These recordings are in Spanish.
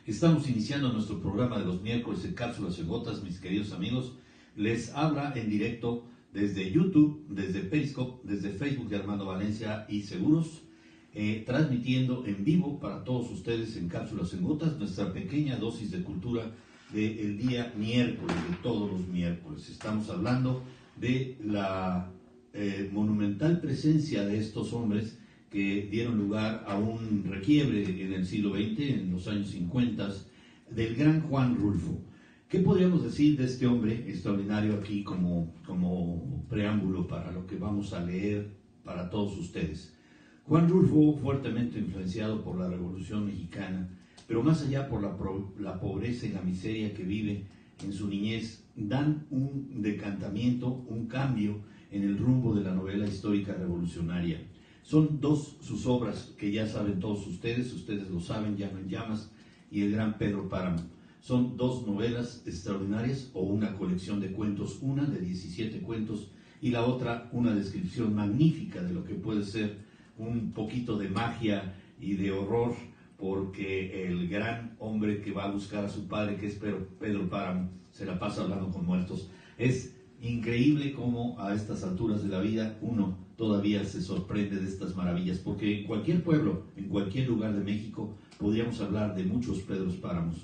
Estamos iniciando nuestro programa de los miércoles en Cápsulas en Gotas, mis queridos amigos. Les habla en directo desde YouTube, desde Periscope, desde Facebook de Armando Valencia y Seguros, transmitiendo en vivo para todos ustedes en Cápsulas en Gotas, nuestra pequeña dosis de cultura del día miércoles, de todos los miércoles. Estamos hablando de la monumental presencia de estos hombres que dieron lugar a un requiebre en el siglo XX, en los años 50, del gran Juan Rulfo. ¿Qué podríamos decir de este hombre extraordinario aquí como preámbulo para lo que vamos a leer para todos ustedes? Juan Rulfo, fuertemente influenciado por la Revolución Mexicana, pero más allá por la pobreza y la miseria que vive en su niñez, dan un decantamiento, un cambio en el rumbo de la novela histórica revolucionaria. Son dos sus obras que ya saben todos ustedes lo saben, Llano en Llamas y El Gran Pedro Páramo. Son dos novelas extraordinarias o una colección de cuentos, una de 17 cuentos y la otra una descripción magnífica de lo que puede ser un poquito de magia y de horror, porque el gran hombre que va a buscar a su padre, que es Pedro Páramo, se la pasa hablando con muertos. Es increíble cómo a estas alturas de la vida uno todavía se sorprende de estas maravillas, porque en cualquier pueblo, en cualquier lugar de México, podríamos hablar de muchos Pedros Páramos.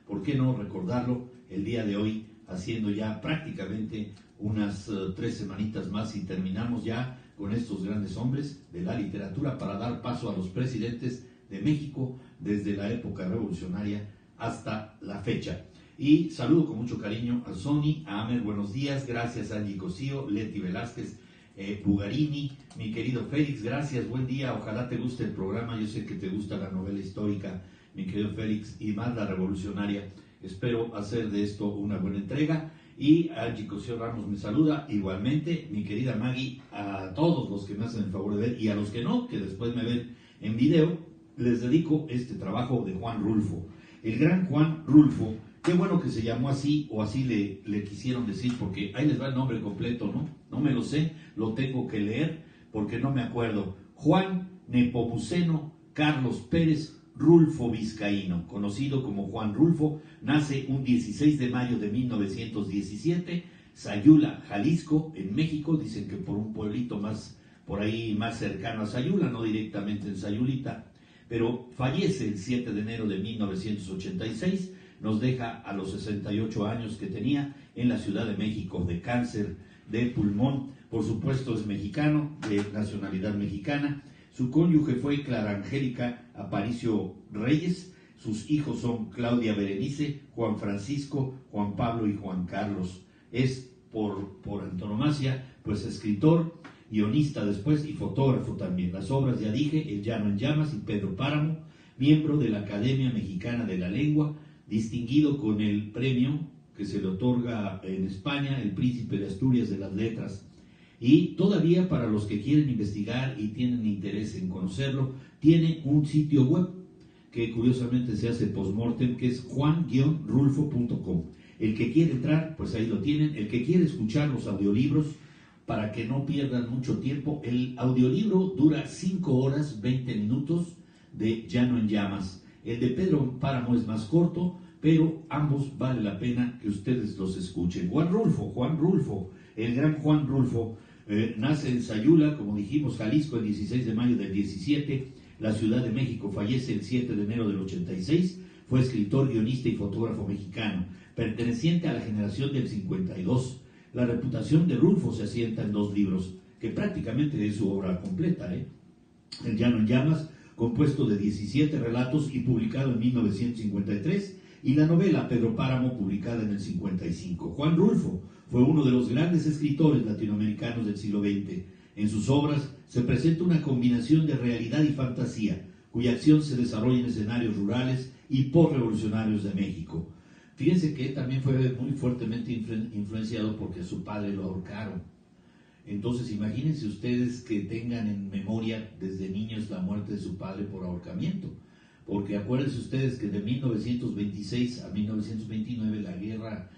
¿Por qué no recordarlo el día de hoy, haciendo ya prácticamente unas 3 semanitas más y terminamos ya con estos grandes hombres de la literatura para dar paso a los presidentes de México desde la época revolucionaria hasta la fecha? Y saludo con mucho cariño a Sony, a Amer, buenos días, gracias a Angie Cosío, Leti Velázquez, Bugarini, mi querido Félix, gracias, buen día, ojalá te guste el programa, yo sé que te gusta la novela histórica, mi querido Félix, y más la revolucionaria. Espero hacer de esto una buena entrega. Y Angie Cosío Ramos me saluda, igualmente, mi querida Maggie, a todos los que me hacen el favor de ver y a los que no, que después me ven en video, les dedico este trabajo de Juan Rulfo. El gran Juan Rulfo, qué bueno que se llamó así, o así le quisieron decir, porque ahí les va el nombre completo, ¿no? No me lo sé, lo tengo que leer porque no me acuerdo. Juan Nepomuceno Carlos Pérez Rulfo Vizcaíno, conocido como Juan Rulfo, nace un 16 de mayo de 1917, Sayula, Jalisco, en México. Dicen que por un pueblito más, por ahí más cercano a Sayula, no directamente en Sayulita, pero fallece el 7 de enero de 1986, nos deja a los 68 años que tenía en la Ciudad de México de cáncer de pulmón. Por supuesto es mexicano, de nacionalidad mexicana. Su cónyuge fue Clara Angélica Aparicio Reyes. Sus hijos son Claudia Berenice, Juan Francisco, Juan Pablo y Juan Carlos. Es por antonomasia, pues escritor, guionista después y fotógrafo también. Las obras ya dije, El Llano en Llamas y Pedro Páramo, miembro de la Academia Mexicana de la Lengua, distinguido con el premio que se le otorga en España, el Príncipe de Asturias de las Letras. Y todavía para los que quieren investigar y tienen interés en conocerlo, tiene un sitio web que curiosamente se hace post-mortem, que es juan-rulfo.com. El que quiere entrar, pues ahí lo tienen. El que quiere escuchar los audiolibros, para que no pierdan mucho tiempo, el audiolibro dura 5 horas 20 minutos de Llano en Llamas. El de Pedro Páramo es más corto, pero ambos vale la pena que ustedes los escuchen. Juan Rulfo, el gran Juan Rulfo, nace en Sayula, como dijimos, Jalisco, el 16 de mayo del 17, la Ciudad de México, fallece el 7 de enero del 86, fue escritor, guionista y fotógrafo mexicano, perteneciente a la generación del 52. La reputación de Rulfo se asienta en 2 libros, que prácticamente es su obra completa, El Llano en Llamas, compuesto de 17 relatos y publicado en 1953, y la novela Pedro Páramo, publicada en el 55. Juan Rulfo fue uno de los grandes escritores latinoamericanos del siglo XX. En sus obras se presenta una combinación de realidad y fantasía, cuya acción se desarrolla en escenarios rurales y postrevolucionarios de México. Fíjense que él también fue muy fuertemente influenciado porque a su padre lo ahorcaron. Entonces imagínense ustedes que tengan en memoria desde niños la muerte de su padre por ahorcamiento. Porque acuérdense ustedes que de 1926 a 1929 la guerra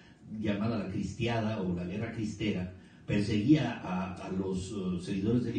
llamada la Cristiada o la Guerra Cristera perseguía a los seguidores de la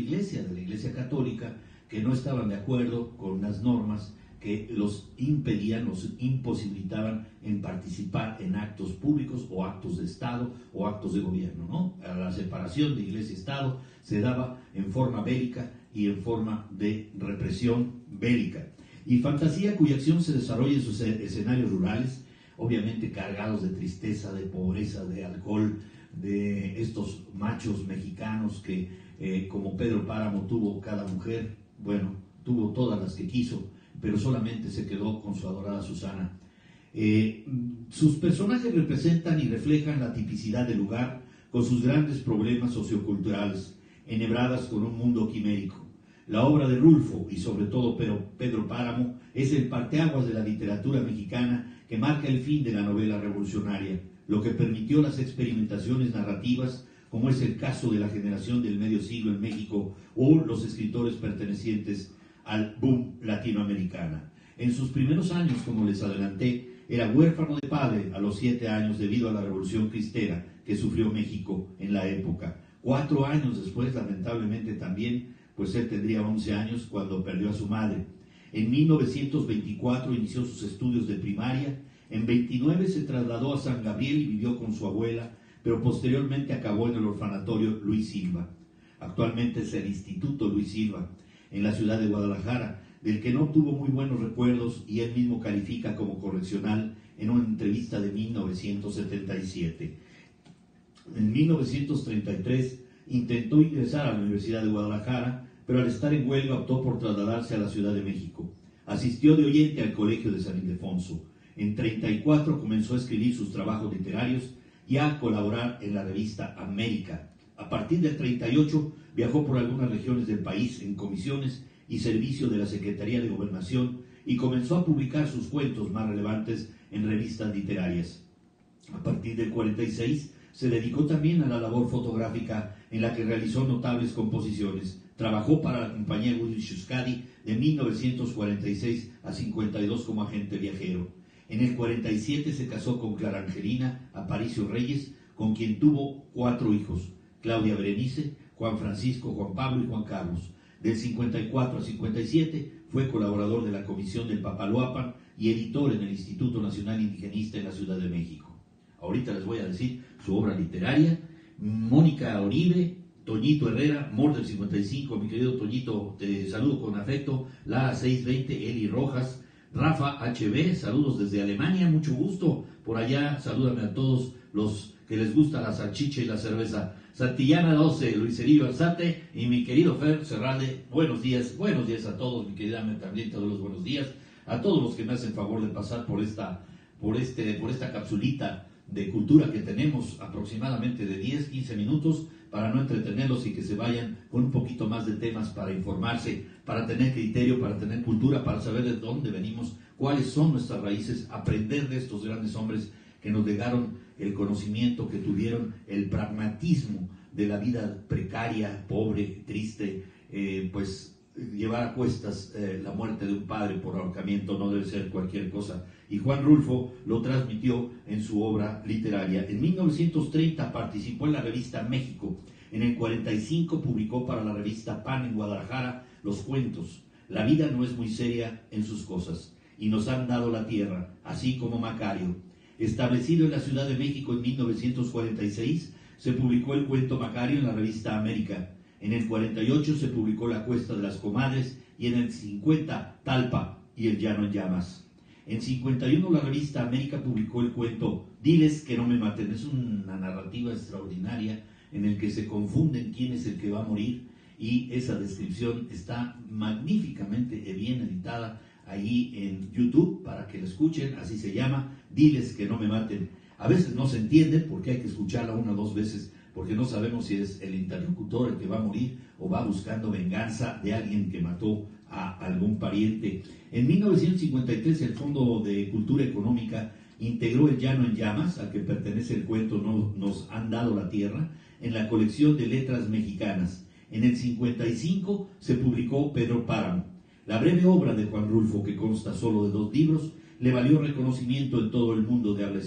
Iglesia Católica, que no estaban de acuerdo con las normas que los impedían, los imposibilitaban en participar en actos públicos o actos de Estado o actos de gobierno, ¿no? La separación de Iglesia y Estado se daba en forma bélica y en forma de represión bélica. Y fantasía cuya acción se desarrolla en sus escenarios rurales, obviamente cargados de tristeza, de pobreza, de alcohol, de estos machos mexicanos que, como Pedro Páramo, tuvo cada mujer, bueno, tuvo todas las que quiso, pero solamente se quedó con su adorada Susana. Sus personajes representan y reflejan la tipicidad del lugar con sus grandes problemas socioculturales, enhebradas con un mundo quimérico. La obra de Rulfo, y sobre todo Pedro Páramo, es el parteaguas de la literatura mexicana que marca el fin de la novela revolucionaria, lo que permitió las experimentaciones narrativas, como es el caso de la generación del medio siglo en México o los escritores pertenecientes al boom latinoamericana. En sus primeros años, como les adelanté, era huérfano de padre a los 7 años debido a la Revolución Cristera que sufrió México en la época. 4 años después, lamentablemente también, pues él tendría 11 años cuando perdió a su madre. En 1924 inició sus estudios de primaria, en 29 se trasladó a San Gabriel y vivió con su abuela, pero posteriormente acabó en el orfanatorio Luis Silva. Actualmente es el Instituto Luis Silva, en la ciudad de Guadalajara, del que no tuvo muy buenos recuerdos y él mismo califica como correccional en una entrevista de 1977. En 1933 intentó ingresar a la Universidad de Guadalajara, pero al estar en huelga optó por trasladarse a la Ciudad de México. Asistió de oyente al Colegio de San Ildefonso. En 34 comenzó a escribir sus trabajos literarios y a colaborar en la revista América. A partir del 38 viajó por algunas regiones del país en comisiones y servicio de la Secretaría de Gobernación y comenzó a publicar sus cuentos más relevantes en revistas literarias. A partir del 46 se dedicó también a la labor fotográfica, en la que realizó notables composiciones. Trabajó para la compañía Gucci de 1946 a 52 como agente viajero. En el 47 se casó con Clara Angelina Aparicio Reyes, con quien tuvo 4 hijos: Claudia Berenice, Juan Francisco, Juan Pablo y Juan Carlos. Del 54 al 57 fue colaborador de la Comisión del Papaloapan y editor en el Instituto Nacional Indigenista en la Ciudad de México. Ahorita les voy a decir su obra literaria. Mónica Oribe, Toñito Herrera, Mor del 55, mi querido Toñito, te saludo con afecto. Lara 620, Eli Rojas, Rafa HB, saludos desde Alemania, mucho gusto. Por allá, salúdame a todos los que les gusta la salchicha y la cerveza. Santillana 12, Luiserillo Alzate y mi querido Fer Serralde, buenos días a todos, mi querida Mer, también te doy los buenos días a todos los que me hacen favor de pasar por esta capsulita de cultura que tenemos aproximadamente de 10-15 minutos para no entretenerlos y que se vayan con un poquito más de temas para informarse, para tener criterio, para tener cultura, para saber de dónde venimos, cuáles son nuestras raíces, aprender de estos grandes hombres que nos legaron el conocimiento, que tuvieron el pragmatismo de la vida precaria, pobre, triste, pues llevar a cuestas la muerte de un padre por ahorcamiento no debe ser cualquier cosa. Y Juan Rulfo lo transmitió en su obra literaria. En 1930 participó en la revista México. En el 45 publicó para la revista Pan en Guadalajara los cuentos La vida no es muy seria en sus cosas y Nos han dado la tierra, así como Macario. Establecido en la Ciudad de México en 1946, se publicó el cuento Macario en la revista América. En el 48 se publicó La Cuesta de las Comadres y en el 50 Talpa y El Llano en Llamas. En 51 la revista América publicó el cuento Diles que no me maten. Es una narrativa extraordinaria en el que se confunden quién es el que va a morir y esa descripción está magníficamente bien editada ahí en YouTube para que la escuchen. Así se llama, Diles que no me maten. A veces no se entiende porque hay que escucharla 1 o 2 veces, porque no sabemos si es el interlocutor el que va a morir o va buscando venganza de alguien que mató a algún pariente. En 1953 el Fondo de Cultura Económica integró El Llano en Llamas, al que pertenece el cuento Nos han dado la tierra, en la colección de letras mexicanas. En el 55 se publicó Pedro Páramo. La breve obra de Juan Rulfo, que consta solo de 2 libros, le valió reconocimiento en todo el mundo de habla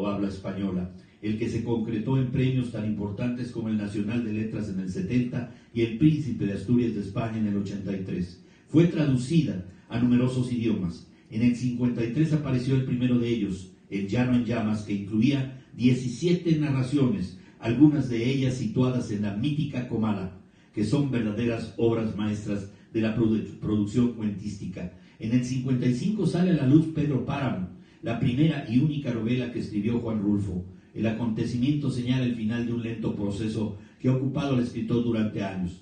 habla española, el que se concretó en premios tan importantes como el Nacional de Letras en el 70 y el Príncipe de Asturias de España en el 83. Fue traducida a numerosos idiomas. En el 53 apareció el primero de ellos, El Llano en Llamas, que incluía 17 narraciones, algunas de ellas situadas en la mítica Comala, que son verdaderas obras maestras de la producción cuentística. En el 55 sale a la luz Pedro Páramo, la primera y única novela que escribió Juan Rulfo. El acontecimiento señala el final de un lento proceso que ha ocupado al escritor durante años,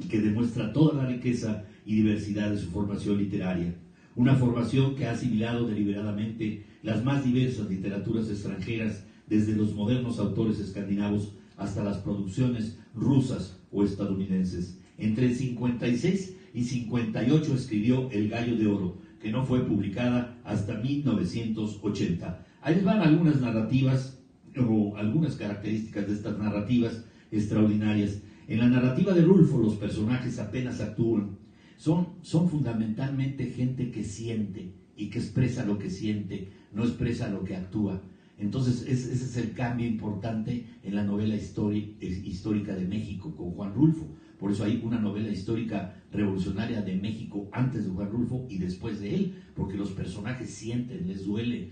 que demuestra toda la riqueza y diversidad de su formación literaria. Una formación que ha asimilado deliberadamente las más diversas literaturas extranjeras, desde los modernos autores escandinavos hasta las producciones rusas o estadounidenses. Entre el 56 y 58 escribió El Gallo de Oro, que no fue publicada hasta 1980. Ahí les van algunas narrativas o algunas características de estas narrativas extraordinarias. En la narrativa de Rulfo los personajes apenas actúan. Son fundamentalmente gente que siente y que expresa lo que siente, no expresa lo que actúa. Entonces ese es el cambio importante en la novela histórica de México con Juan Rulfo. Por eso hay una novela histórica revolucionaria de México antes de Juan Rulfo y después de él, porque los personajes sienten, les duele,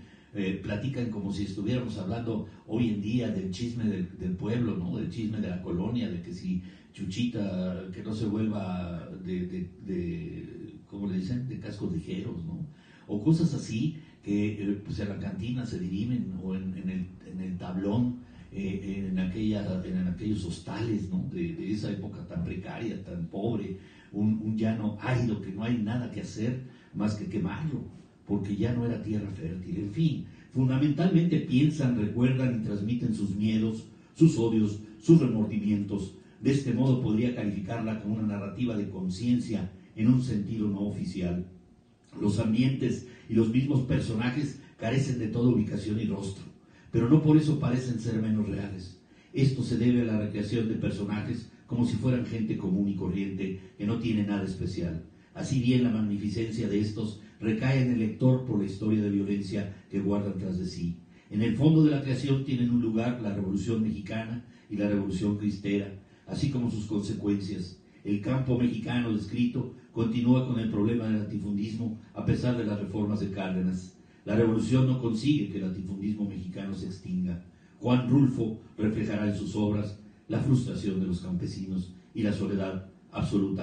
platican como si estuviéramos hablando hoy en día del chisme del pueblo, ¿no? Del chisme de la colonia, de que si Chuchita, que no se vuelva ¿cómo le dicen? De cascos ligeros, ¿no? O cosas así que pues en la cantina se dirimen, o en el tablón, en aquellos hostales, ¿no? de esa época tan precaria, tan pobre, un llano árido que no hay nada que hacer más que quemarlo, porque ya no era tierra fértil. En fin, fundamentalmente piensan, recuerdan y transmiten sus miedos, sus odios, sus remordimientos. De este modo podría calificarla como una narrativa de conciencia en un sentido no oficial. Los ambientes y los mismos personajes carecen de toda ubicación y rostro, pero no por eso parecen ser menos reales. Esto se debe a la recreación de personajes como si fueran gente común y corriente que no tiene nada especial. Así bien, la magnificencia de estos recae en el lector por la historia de violencia que guardan tras de sí. En el fondo de la creación tienen un lugar la Revolución Mexicana y la Revolución Cristera, así como sus consecuencias. El campo mexicano descrito continúa con el problema del latifundismo a pesar de las reformas de Cárdenas. La revolución no consigue que el latifundismo mexicano se extinga. Juan Rulfo reflejará en sus obras la frustración de los campesinos y la soledad absoluta